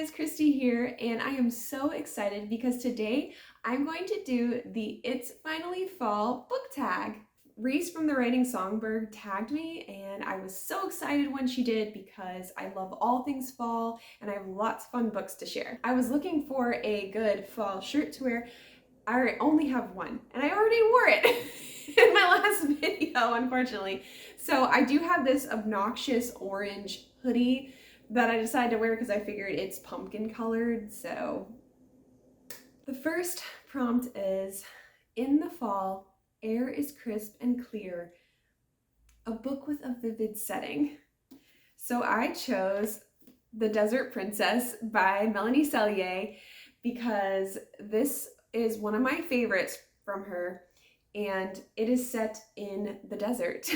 guys, Christy here, and I am so excited because today I'm going to do the It's Finally Fall book tag. Reese from the writing Songbird tagged me, and I was so excited when she did because I love all things fall and I have lots of fun books to share. I was looking for a good fall shirt to wear. I only have one, and I already wore it in my last video, unfortunately. So I do have this obnoxious orange hoodie that I decided to wear because I figured it's pumpkin colored. So the first prompt is, in the fall, air is crisp and clear, a book with a vivid setting. So I chose The Desert Princess by Melanie Sellier because this is one of my favorites from her, and it is set in the desert.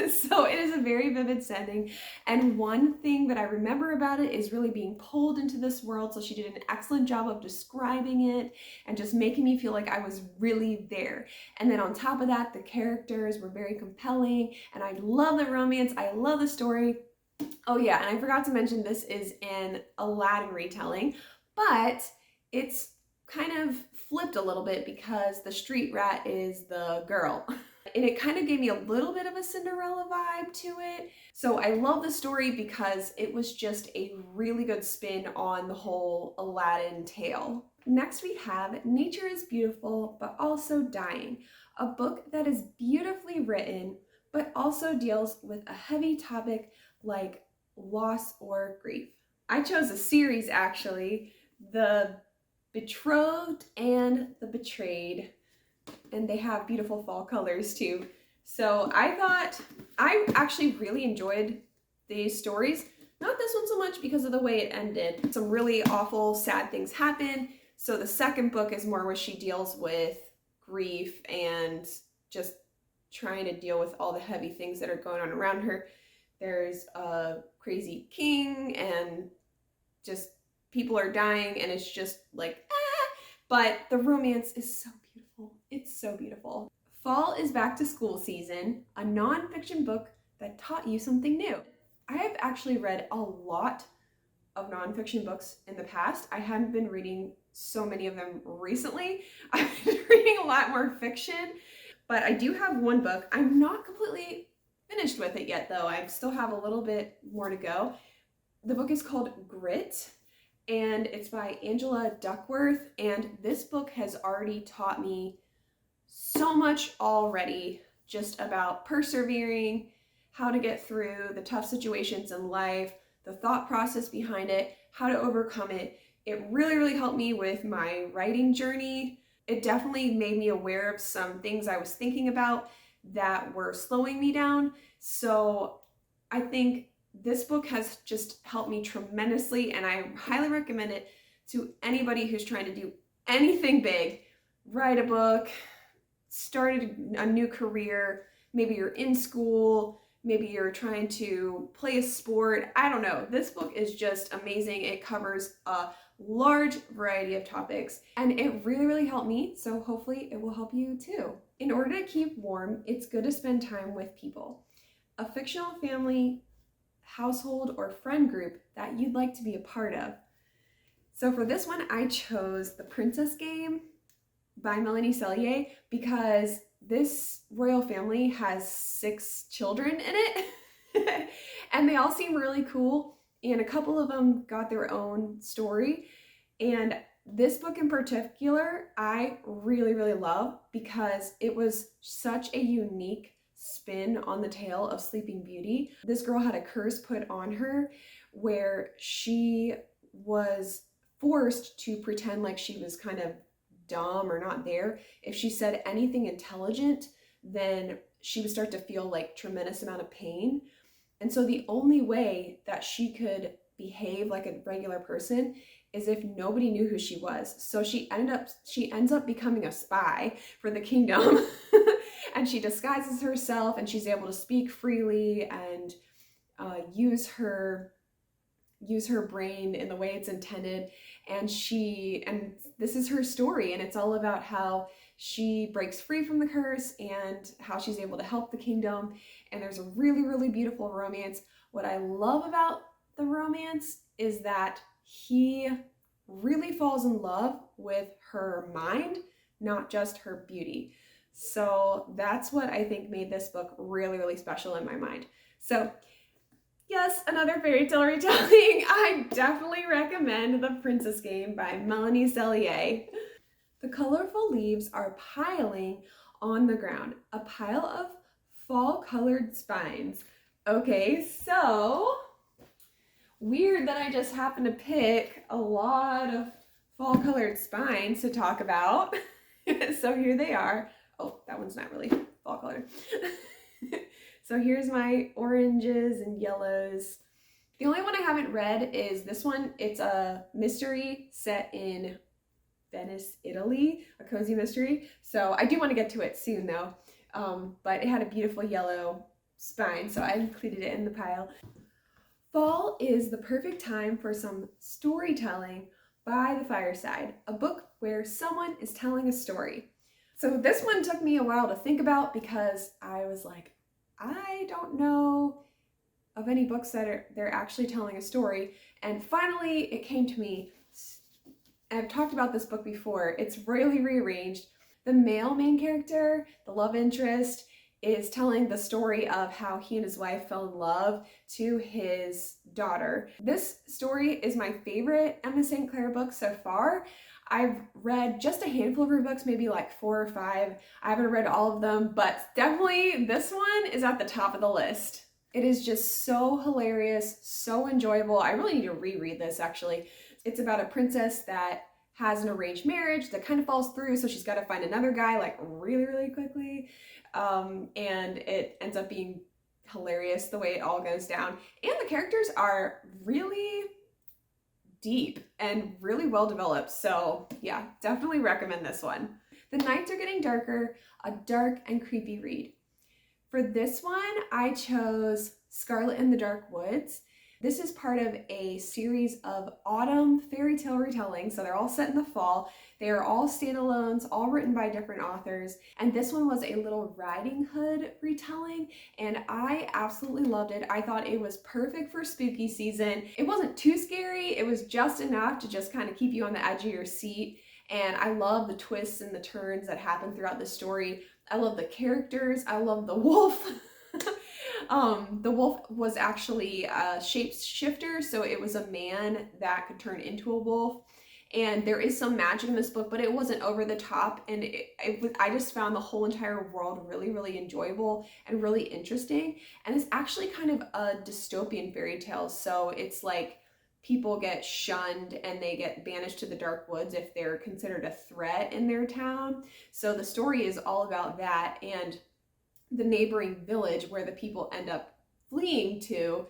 So it is a very vivid setting, and one thing that I remember about it is really being pulled into this world. So she did an excellent job of describing it and just making me feel like I was really there. And then on top of that, the characters were very compelling, and I love the romance, I love the story. Oh yeah, and I forgot to mention this is an Aladdin retelling, but it's kind of flipped a little bit because the street rat is the girl. And it kind of gave me a little bit of a Cinderella vibe to it. So I love the story because it was just a really good spin on the whole Aladdin tale. Next we have Nature is Beautiful but Also Dying, a book that is beautifully written but also deals with a heavy topic like loss or grief. I chose a series actually, The Betrothed and The Betrayed, and they have beautiful fall colors too. So I actually really enjoyed these stories. Not this one so much because of the way it ended. Some really awful, sad things happen. So the second book is more where she deals with grief and just trying to deal with all the heavy things that are going on around her. There's a crazy king and just people are dying, and it's just like, but the romance is so beautiful. It's so beautiful. Fall is back to school season, a nonfiction book that taught you something new. I have actually read a lot of nonfiction books in the past. I haven't been reading so many of them recently. I've been reading a lot more fiction, but I do have one book. I'm not completely finished with it yet though. I still have a little bit more to go. The book is called Grit, and it's by Angela Duckworth, and this book has already taught me so much already just about persevering, how to get through the tough situations in life, the thought process behind it, how to overcome it. It really helped me with my writing journey. It definitely made me aware of some things I was thinking about that were slowing me down. So I think this book has just helped me tremendously, and I highly recommend it to anybody who's trying to do anything big. Write a book, start a new career, maybe you're in school, maybe you're trying to play a sport. I don't know. This book is just amazing. It covers a large variety of topics, and it really helped me, so hopefully it will help you too. In order to keep warm, it's good to spend time with people. A fictional family, household, or friend group that you'd like to be a part of. So for this one, I chose The Princess Game by Melanie Sellier because this royal family has 6 children in it and they all seem really cool, and a couple of them got their own story. And this book in particular, I really love because it was such a unique spin on the tale of Sleeping Beauty. This girl had a curse put on her where she was forced to pretend like she was kind of dumb or not there. If she said anything intelligent, then she would start to feel like tremendous amount of pain. And so the only way that she could behave like a regular person is if nobody knew who she was. So she ends up becoming a spy for the kingdom. And she disguises herself, and she's able to speak freely and use her brain in the way it's intended. And this is her story, and it's all about how she breaks free from the curse and how she's able to help the kingdom. And there's a really beautiful romance. What I love about the romance is that he really falls in love with her mind, not just her beauty. So that's what I think made this book really, really special in my mind. So yes, another fairy tale retelling. I definitely recommend The Princess Game by Melanie Sellier. The colorful leaves are piling on the ground, a pile of fall-colored spines. Okay, so weird that I just happened to pick a lot of fall-colored spines to talk about. So here they are. Oh, that one's not really fall-colored. So here's my oranges and yellows. The only one I haven't read is this one. It's a mystery set in Venice, Italy, a cozy mystery. So I do want to get to it soon though. But it had a beautiful yellow spine, so I included it in the pile. Fall is the perfect time for some storytelling by the fireside, a book where someone is telling a story. So this one took me a while to think about because I was like, I don't know of any books that they're actually telling a story. And finally it came to me. I've talked about this book before. It's really rearranged. The male main character, the love interest, is telling the story of how he and his wife fell in love to his daughter. This story is my favorite Emma St. Clair book so far. I've read just a handful of her books, maybe like 4 or 5. I haven't read all of them, but definitely this one is at the top of the list. It is just so hilarious, so enjoyable. I really need to reread this actually. It's about a princess that has an arranged marriage that kind of falls through, so she's got to find another guy like really, really quickly. And it ends up being hilarious the way it all goes down. And the characters are really deep and really well developed. So yeah, definitely recommend this one. The Nights Are Getting Darker, a dark and creepy read. For this one, I chose Scarlet in the Dark Woods. This is part of a series of autumn fairy tale retellings, so they're all set in the fall. They are all standalones, all written by different authors, and this one was a Little Riding Hood retelling, and I absolutely loved it. I thought it was perfect for spooky season. It wasn't too scary, it was just enough to just kind of keep you on the edge of your seat, and I love the twists and the turns that happen throughout the story. I love the characters, I love the wolf. The wolf was actually a shapeshifter, so it was a man that could turn into a wolf. And there is some magic in this book, but it wasn't over the top. And I just found the whole entire world really, really enjoyable and really interesting. And it's actually kind of a dystopian fairy tale. So it's like people get shunned and they get banished to the dark woods if they're considered a threat in their town. So the story is all about that. And the neighboring village where the people end up fleeing to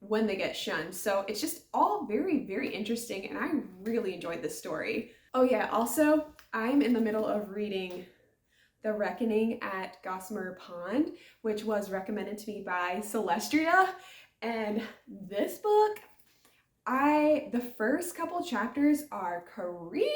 when they get shunned. So it's just all very, very interesting, and I really enjoyed this story. Oh yeah, also, I'm in the middle of reading The Reckoning at Gossamer Pond, which was recommended to me by Celestria, and this book, the first couple chapters are creepy.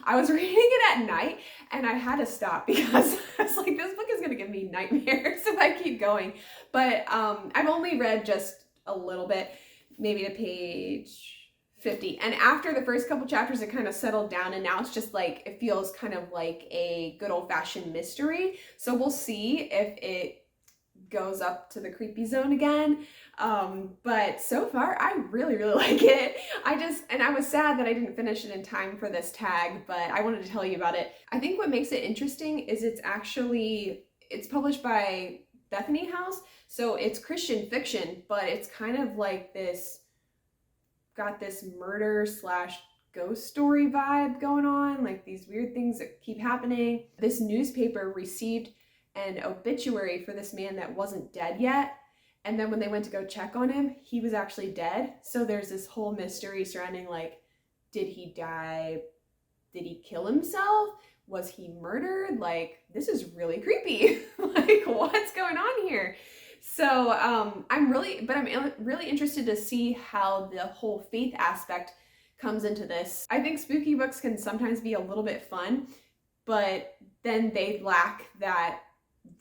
I was reading it at night and I had to stop because I was like, this book is gonna give me nightmares if I keep going. But I've only read just a little bit, maybe to page 50. And after the first couple chapters, it kind of settled down, and now it's just like, it feels kind of like a good old-fashioned mystery. So we'll see if it goes up to the creepy zone again. But so far I really, really like it. And I was sad that I didn't finish it in time for this tag, but I wanted to tell you about it. I think what makes it interesting is it's published by Bethany House, so it's Christian fiction, but it's kind of like got this murder slash ghost story vibe going on, like these weird things that keep happening. This newspaper received an obituary for this man that wasn't dead yet, and then when they went to go check on him, he was actually dead. So there's this whole mystery surrounding, like, did he die? Did he kill himself? Was he murdered? Like, this is really creepy. Like, what's going on here? So I'm really interested to see how the whole faith aspect comes into this. I think spooky books can sometimes be a little bit fun, but then they lack that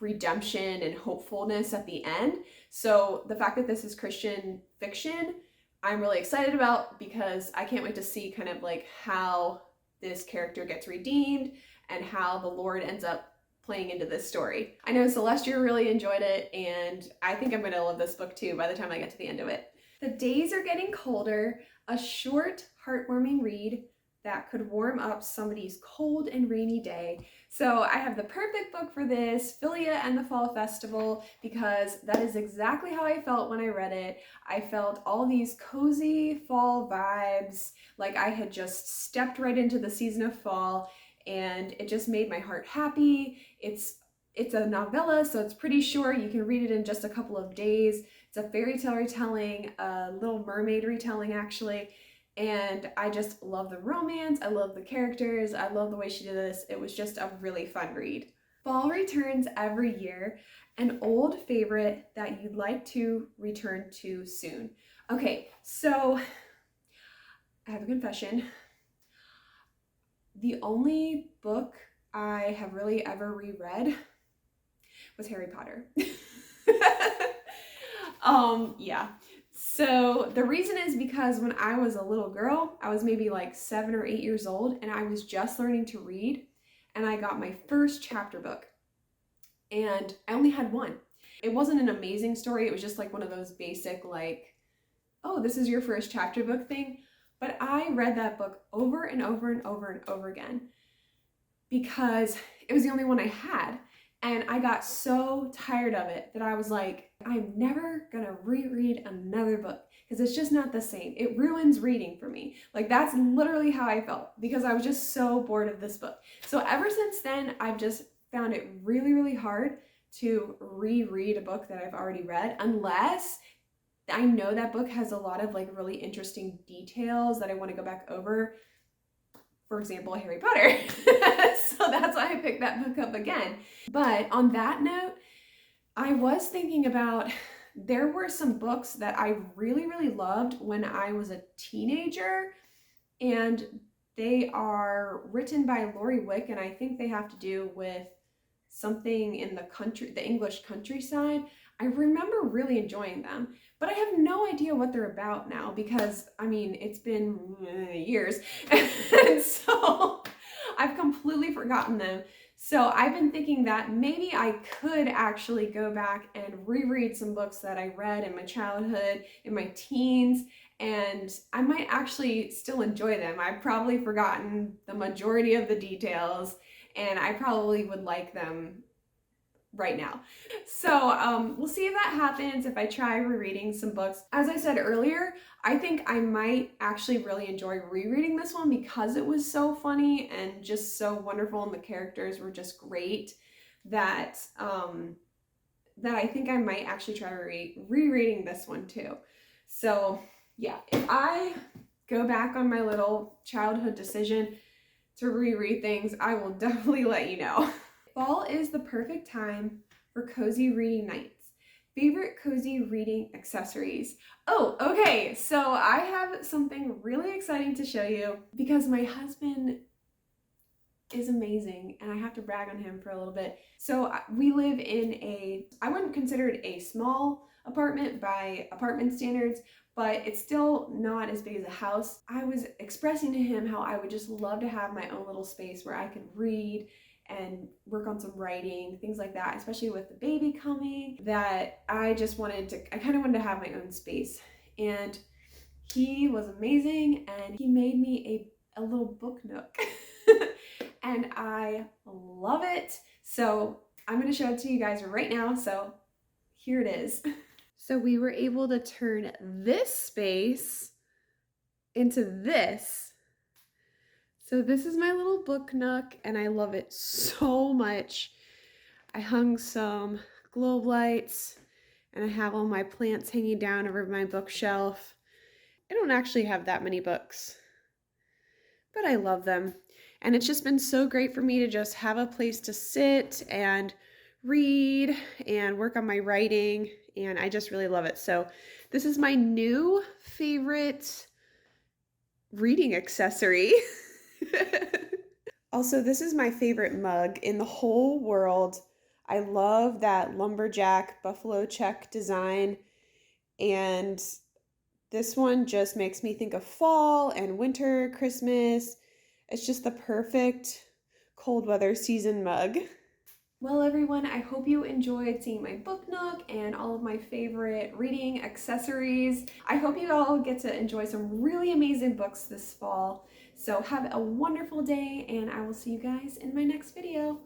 redemption and hopefulness at the end. So the fact that this is Christian fiction I'm really excited about because I can't wait to see kind of like how this character gets redeemed and how the Lord ends up playing into this story. I know Celestia really enjoyed it, and I think I'm going to love this book too by the time I get to the end of it. The days are getting colder, a short, heartwarming read that could warm up somebody's cold and rainy day. So I have the perfect book for this, Philia and the Fall Festival, because that is exactly how I felt when I read it. I felt all these cozy fall vibes, like I had just stepped right into the season of fall, and it just made my heart happy. It's a novella, so it's pretty short. You can read it in just a couple of days. It's a fairy tale retelling, a Little Mermaid retelling actually, and I just love the romance. I love the characters. I love the way she did this. It was just a really fun read. Fall returns every year, an old favorite that you'd like to return to soon. Okay, so I have a confession. The only book I have really ever reread was Harry Potter. Yeah. So the reason is because when I was a little girl, I was maybe like 7 or 8 years old, and I was just learning to read, and I got my first chapter book, and I only had one. It wasn't an amazing story. It was just like one of those basic, like, oh, this is your first chapter book thing. But I read that book over and over and over and over again because it was the only one I had. And I got so tired of it that I was like, I'm never gonna reread another book because it's just not the same. It ruins reading for me. Like, that's literally how I felt because I was just so bored of this book. So ever since then, I've just found it really, really hard to reread a book that I've already read unless I know that book has a lot of like really interesting details that I want to go back over. For example, Harry Potter. So that's why I picked that book up again. But on that note, I was thinking about there were some books that I really, really loved when I was a teenager, and they are written by Lori Wick, and I think they have to do with something in the country, the English countryside. I remember really enjoying them, but I have no idea what they're about now because, I mean, it's been years. And so I've completely forgotten them. So I've been thinking that maybe I could actually go back and reread some books that I read in my childhood, in my teens, and I might actually still enjoy them. I've probably forgotten the majority of the details, and I probably would like them right now. So we'll see if that happens if I try rereading some books. As I said earlier, I think I might actually really enjoy rereading this one because it was so funny and just so wonderful, and the characters were just great that that I think I might actually try rereading this one too. So yeah, if I go back on my little childhood decision to reread things, I will definitely let you know. Fall is the perfect time for cozy reading nights. Favorite cozy reading accessories. Oh, okay, so I have something really exciting to show you because my husband is amazing and I have to brag on him for a little bit. So we live in I wouldn't consider it a small apartment by apartment standards, but it's still not as big as a house. I was expressing to him how I would just love to have my own little space where I could read and work on some writing, things like that, especially with the baby coming, that I kind of wanted to have my own space. And he was amazing, and he made me a little book nook. And I love it. So I'm going to show it to you guys right now. So here it is. So we were able to turn this space into this. So this is my little book nook, and I love it so much. I hung some globe lights, and I have all my plants hanging down over my bookshelf. I don't actually have that many books, but I love them. And it's just been so great for me to just have a place to sit and read and work on my writing, and I just really love it. So this is my new favorite reading accessory. Also, this is my favorite mug in the whole world. I love that lumberjack buffalo check design, and This one just makes me think of fall and winter, Christmas. It's just the perfect cold weather season mug. Well, everyone, I hope you enjoyed seeing my book nook and all of my favorite reading accessories. I hope you all get to enjoy some really amazing books this fall. So have a wonderful day, and I will see you guys in my next video.